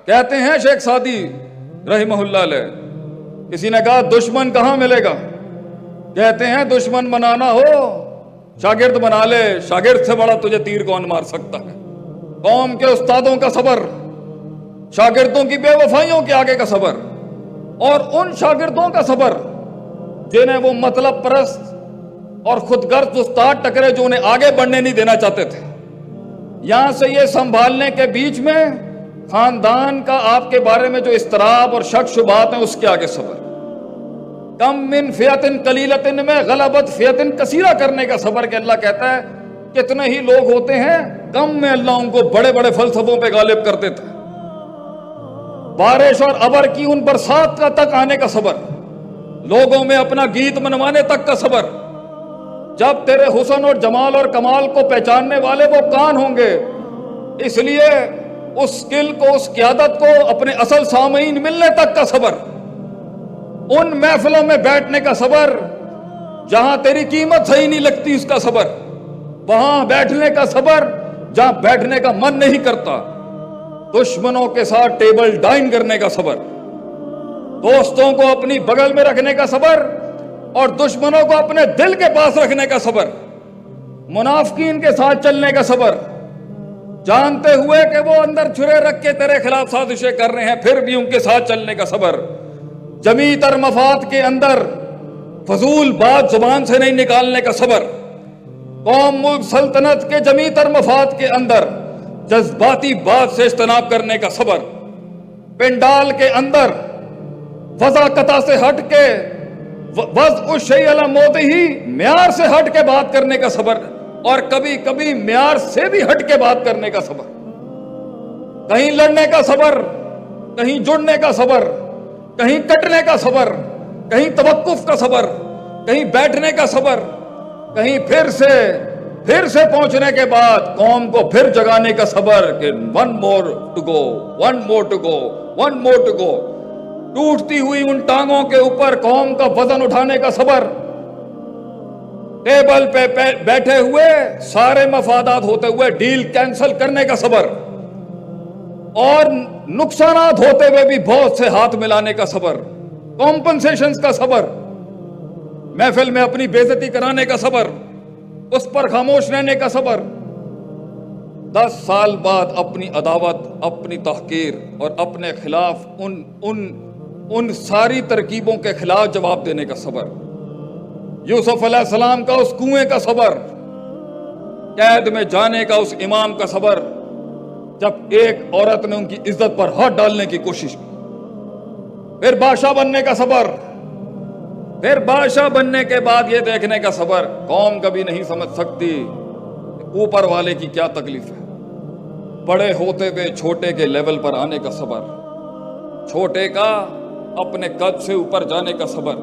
کہتے ہیں شیخ سعدی رحمہ اللہ علیہ، کسی نے کہا دشمن کہاں ملے گا؟ کہتے ہیں دشمن بنانا ہو شاگرد بنا لے، شاگرد سے بڑا تجھے تیر کون مار سکتا ہے؟ قوم کے استادوں کا صبر، شاگردوں کی بے وفائیوں کے آگے کا صبر، اور ان شاگردوں کا صبر جنہیں وہ مطلب پرست اور خود غرض استاد ٹکرے جو انہیں آگے بڑھنے نہیں دینا چاہتے تھے۔ یہاں سے یہ سنبھالنے کے بیچ میں خاندان کا آپ کے بارے میں جو اضطراب اور شک شبہات ہیں اس کے آگے صبر، کم من فئتن قلیلتن میں غلبت فئتن کثیرہ کرنے کا صبر، کہ اللہ کہتا ہے کتنے ہی لوگ ہوتے ہیں کم میں اللہ ان کو بڑے بڑے فلسفوں پہ غالب کر دیتا ہے۔ بارش اور ابر کی ان برسات کا تک آنے کا صبر، لوگوں میں اپنا گیت منوانے تک کا صبر، جب تیرے حسن اور جمال اور کمال کو پہچاننے والے وہ کان ہوں گے، اس لیے اس سکل کو، اس قیادت کو اپنے اصل سامعین ملنے تک کا صبر، ان محفلوں میں بیٹھنے کا صبر جہاں تیری قیمت صحیح نہیں لگتی اس کا صبر، وہاں بیٹھنے کا صبر جہاں بیٹھنے کا من نہیں کرتا، دشمنوں کے ساتھ ٹیبل ڈائن کرنے کا صبر، دوستوں کو اپنی بغل میں رکھنے کا صبر اور دشمنوں کو اپنے دل کے پاس رکھنے کا صبر، منافقین کے ساتھ چلنے کا صبر، جانتے ہوئے کہ وہ اندر چھرے رکھ کے تیرے خلاف سازشیں کر رہے ہیں پھر بھی ان کے ساتھ چلنے کا صبر، جمی تر مفاد کے اندر فضول بات زبان سے نہیں نکالنے کا صبر، قوم ملک سلطنت کے جمی تر مفاد کے اندر جذباتی بات سے اجتناب کرنے کا صبر، پنڈال کے اندر وضاقتہ سے ہٹ کے وضع الشیء علی موضعہ معیار سے ہٹ کے بات کرنے کا صبر، اور کبھی کبھی معیار سے بھی ہٹ کے بات کرنے کا صبر، کہیں لڑنے کا صبر، کہیں جڑنے کا صبر، کہیں کٹنے کا صبر، کہیں توقف کا صبر، کہیں بیٹھنے کا صبر، کہیں پھر سے پہنچنے کے بعد قوم کو پھر جگانے کا صبر کہ one more to go, one more to go, one more to go, ٹوٹتی ہوئی ان ٹانگوں کے اوپر قوم کا وزن اٹھانے کا صبر، ٹیبل پہ بیٹھے ہوئے سارے مفادات ہوتے ہوئے ڈیل کینسل کرنے کا صبر، اور نقصانات ہوتے ہوئے بھی بہت سے ہاتھ ملانے کا صبر، کمپنسیشنز کا صبر، محفل میں اپنی بے عزتی کرانے کا صبر، اس پر خاموش رہنے کا صبر، 10 سال بعد اپنی عداوت، اپنی تحقیر اور اپنے خلاف ان ساری ترکیبوں کے خلاف جواب دینے کا صبر، یوسف علیہ السلام کا اس کنویں کا صبر، قید میں جانے کا اس امام کا صبر، جب ایک عورت نے ان کی عزت پر ہاتھ ڈالنے کی کوشش کی، پھر بادشاہ بننے کا صبر، پھر بادشاہ بننے کے بعد یہ دیکھنے کا صبر، قوم کبھی نہیں سمجھ سکتی اوپر والے کی کیا تکلیف ہے، بڑے ہوتے ہوئے چھوٹے کے لیول پر آنے کا صبر، چھوٹے کا اپنے قد سے اوپر جانے کا صبر،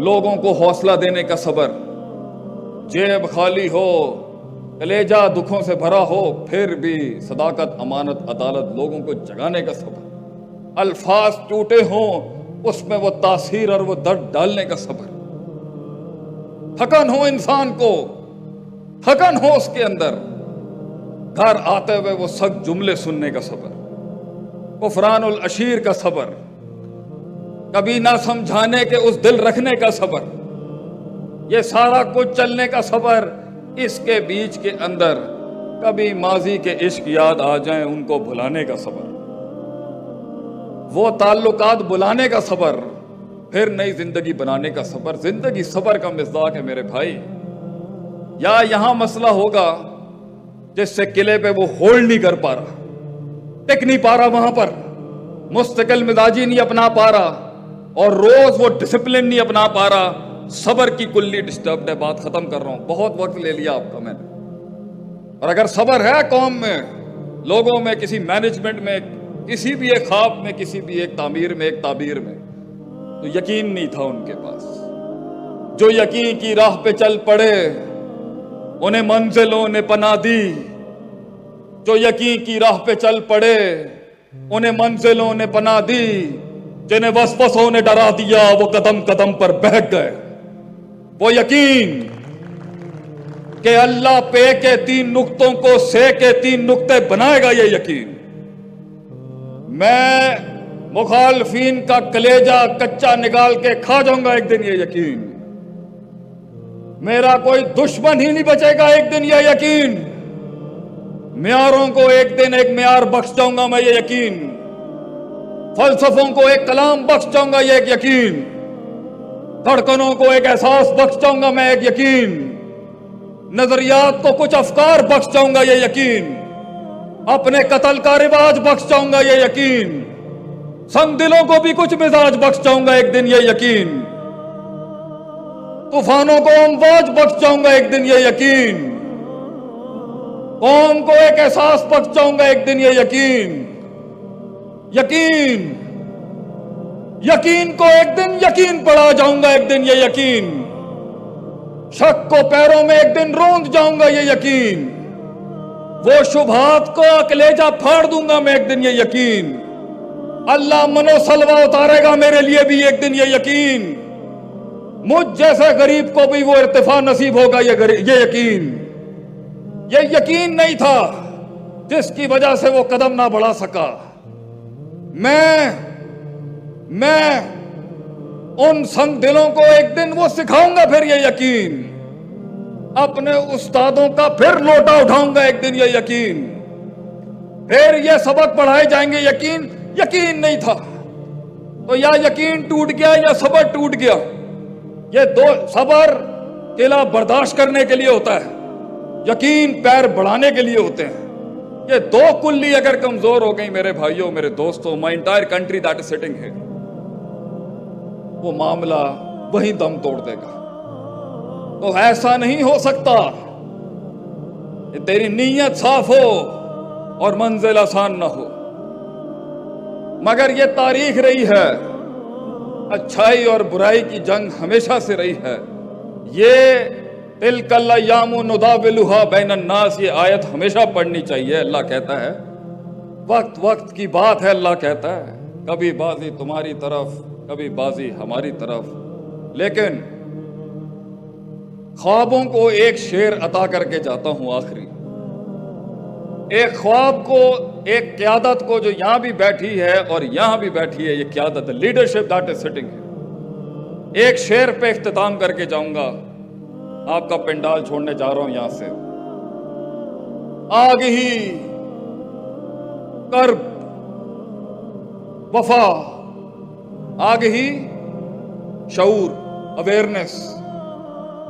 لوگوں کو حوصلہ دینے کا صبر، جیب خالی ہو، کلیجہ دکھوں سے بھرا ہو، پھر بھی صداقت، امانت، عدالت، لوگوں کو جگانے کا صبر، الفاظ ٹوٹے ہوں اس میں وہ تاثیر اور وہ درد ڈالنے کا صبر، تھکن ہو انسان کو، تھکن ہو اس کے اندر، گھر آتے ہوئے وہ سخت جملے سننے کا صبر، کفران العشیر کا صبر، کبھی نہ سمجھانے کے اس دل رکھنے کا صبر، یہ سارا کچھ چلنے کا صبر، اس کے بیچ کے اندر کبھی ماضی کے عشق یاد آ جائیں ان کو بھلانے کا صبر، وہ تعلقات بلانے کا صبر، پھر نئی زندگی بنانے کا صبر۔ زندگی صبر کا مصداق ہے میرے بھائی۔ یا یہاں مسئلہ ہوگا جس سے قلعے پہ وہ ہولڈ نہیں کر پا رہا، ٹک نہیں پا رہا، وہاں پر مستقل مزاجی نہیں اپنا پا رہا، اور روز وہ ڈسپلن نہیں اپنا پا رہا، صبر کی کلی ڈسٹربڈ ہے۔ بات ختم کر رہا ہوں، بہت وقت لے لیا آپ کا میں نے۔ اور اگر صبر ہے قوم میں، لوگوں میں، کسی مینجمنٹ میں، کسی بھی ایک خواب میں، کسی بھی ایک تعمیر میں، ایک تعبیر میں، تو یقین نہیں تھا ان کے پاس۔ جو یقین کی راہ پہ چل پڑے انہیں منزلوں نے پناہ دی، جو یقین کی راہ پہ چل پڑے انہیں منزلوں نے پناہ دی، جنہیں وسوسوں نے ڈرا دیا وہ قدم قدم پر بیٹھ گئے۔ وہ یقین کہ اللہ پے کے 3 نقطوں کو سے کے 3 نقطے بنائے گا، یہ یقین میں مخالفین کا کلیجہ کچا نکال کے کھا جاؤں گا ایک دن، یہ یقین۔ میرا کوئی دشمن ہی نہیں بچے گا ایک دن، یہ یقین۔ معیاروں کو ایک دن ایک معیار بخش جاؤں گا میں، یہ یقین۔ فلسفوں کو ایک کلام بخش جاؤں گا، یہ ایک یقین۔ دھڑکنوں کو ایک احساس بخش جاؤں گا میں، ایک یقین۔ نظریات کو کچھ افکار بخش جاؤں گا، یہ یقین۔ اپنے قتل کا رواج بخش جاؤں گا، یہ یقین۔ سنگ دلوں کو بھی کچھ مزاج بخش جاؤں گا ایک دن، یہ یقین۔ طوفانوں کو امواج بخش جاؤں گا ایک دن، یہ یقین۔ قوم کو ایک احساس بخش جاؤں گا ایک دن، یہ یقین۔ یقین یقین کو ایک دن یقین پڑھا جاؤں گا ایک دن، یہ یقین۔ شک کو پیروں میں ایک دن روند جاؤں گا، یہ یقین۔ وہ شبہات کو کلیجہ پھاڑ دوں گا میں ایک دن، یہ یقین۔ اللہ منو سلوہ اتارے گا میرے لیے بھی ایک دن، یہ یقین۔ مجھ جیسے غریب کو بھی وہ ارتفاع نصیب ہوگا، یہ یقین۔ یہ یقین نہیں تھا جس کی وجہ سے وہ قدم نہ بڑھا سکا۔ میں ان سنگ دلوں کو ایک دن وہ سکھاؤں گا پھر، یہ یقین۔ اپنے استادوں کا پھر لوٹا اٹھاؤں گا ایک دن، یہ یقین۔ پھر یہ سبق پڑھائے جائیں گے، یقین یقین نہیں تھا تو یا یقین ٹوٹ گیا یا صبر ٹوٹ گیا۔ یہ دو، صبر قلعہ برداشت کرنے کے لیے ہوتا ہے، یقین پیر بڑھانے کے لیے ہوتے ہیں۔ یہ دو کلی اگر کمزور ہو گئی میرے بھائیوں، میرے دوستوں، my entire country that is sitting here، وہ معاملہ وہیں دم توڑ دے گا۔ تو ایسا نہیں ہو سکتا کہ تیری نیت صاف ہو اور منزل آسان نہ ہو، مگر یہ تاریخ رہی ہے، اچھائی اور برائی کی جنگ ہمیشہ سے رہی ہے۔ یہ تلک الایام نداولها بین الناس، یہ آیت ہمیشہ پڑھنی چاہیے۔ اللہ کہتا ہے وقت وقت کی بات ہے، اللہ کہتا ہے کبھی بازی تمہاری طرف کبھی بازی ہماری طرف۔ لیکن خوابوں کو ایک شعر عطا کر کے جاتا ہوں آخری، ایک خواب کو، ایک قیادت کو جو یہاں بھی بیٹھی ہے اور یہاں بھی بیٹھی ہے، یہ قیادت لیڈرشپ دیٹ از سٹنگ ہے۔ ایک شعر پہ اختتام کر کے جاؤں گا، آپ کا پنڈال چھوڑنے جا رہا ہوں یہاں سے۔ آگ ہی کرب وفا، آگ ہی شعور، اویئرنیس،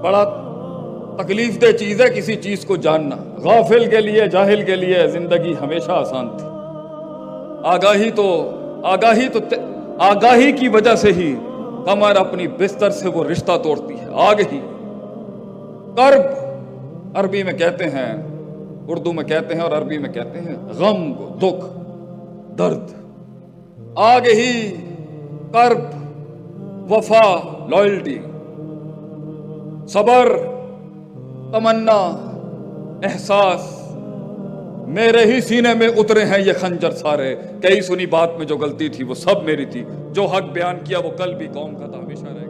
بڑا تکلیف دہ چیز ہے کسی چیز کو جاننا۔ غافل کے لیے، جاہل کے لیے زندگی ہمیشہ آسان تھی۔ آگاہی کی وجہ سے ہی قمر اپنی بستر سے وہ رشتہ توڑتی ہے۔ آگ ہی کرب عربی میں کہتے ہیں، اردو میں کہتے ہیں اور عربی میں کہتے ہیں غم کو، دکھ، درد۔ آگ ہی کرب، وفا، لائلٹی، صبر، تمنا، احساس، میرے ہی سینے میں اترے ہیں یہ خنجر سارے۔ کئی سنی بات میں جو غلطی تھی وہ سب میری تھی، جو حق بیان کیا وہ کل بھی قوم کا تھا، ہمیشہ رہے۔